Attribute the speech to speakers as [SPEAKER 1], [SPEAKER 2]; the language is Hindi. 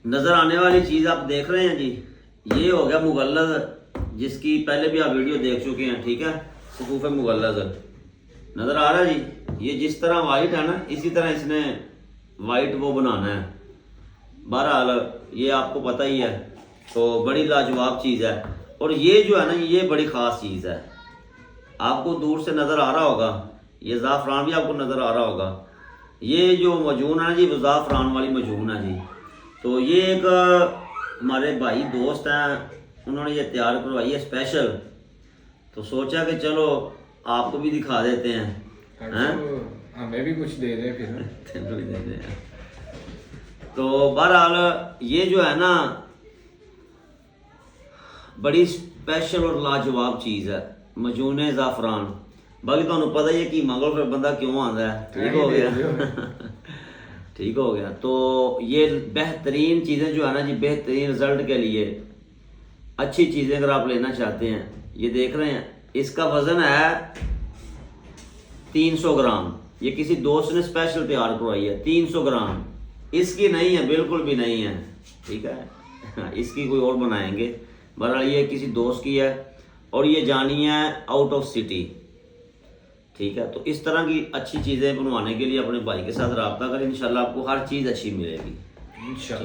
[SPEAKER 1] नज़र आने वाली चीज़ आप देख रहे हैं जी, ये हो गया मुगल्लज़, जिसकी पहले भी आप वीडियो देख चुके हैं। ठीक है, सुकूफ़ मुगल्लज़ नज़र आ रहा है जी। ये जिस तरह वाइट है ना, इसी तरह इसने वाइट वो बनाना है। बहरहाल ये आपको पता ही है, तो बड़ी लाजवाब चीज़ है। और ये जो है ना, ये बड़ी ख़ास चीज़ है। आपको दूर से नज़र आ रहा होगा, ये ज़ाफ़रान भी आपको नज़र आ रहा होगा। ये जो मजून है जी, वो ज़ाफ़रान वाली मजून है जी। तो ये एक हमारे भाई दोस्त हैं, उन्होंने ये तैयार करवाई है स्पेशल। तो सोचा कि चलो आपको भी दिखा देते हैं।
[SPEAKER 2] हमें भी कुछ दे दे फिर।
[SPEAKER 1] तेरे भी दे दें। तो बहरहाल ये जो है ना, बड़ी स्पेशल और लाजवाब चीज़ है, मजून ज़ाफ़रान। बाकी तो पता ही है कि मंगल फिर बंदा क्यों आता है। ठीक हो गया। ठीक हो गया। तो ये बेहतरीन चीज़ें जो है ना जी, बेहतरीन रिजल्ट के लिए अच्छी चीज़ें अगर आप लेना चाहते हैं, ये देख रहे हैं, इसका वज़न है 300 ग्राम। ये किसी दोस्त ने स्पेशल तैयार करवाई है, 300 ग्राम। इसकी नहीं है, बिल्कुल भी नहीं है। ठीक है, इसकी कोई और बनाएंगे। बहरहाल ये किसी दोस्त की है, और ये जानी है आउट ऑफ सिटी। ठीक है, तो इस तरह की अच्छी चीज़ें बनवाने के लिए अपने भाई के साथ रब्ता करें, इंशाल्लाह आपको हर चीज़ अच्छी मिलेगी।
[SPEAKER 2] इंशाल्लाह।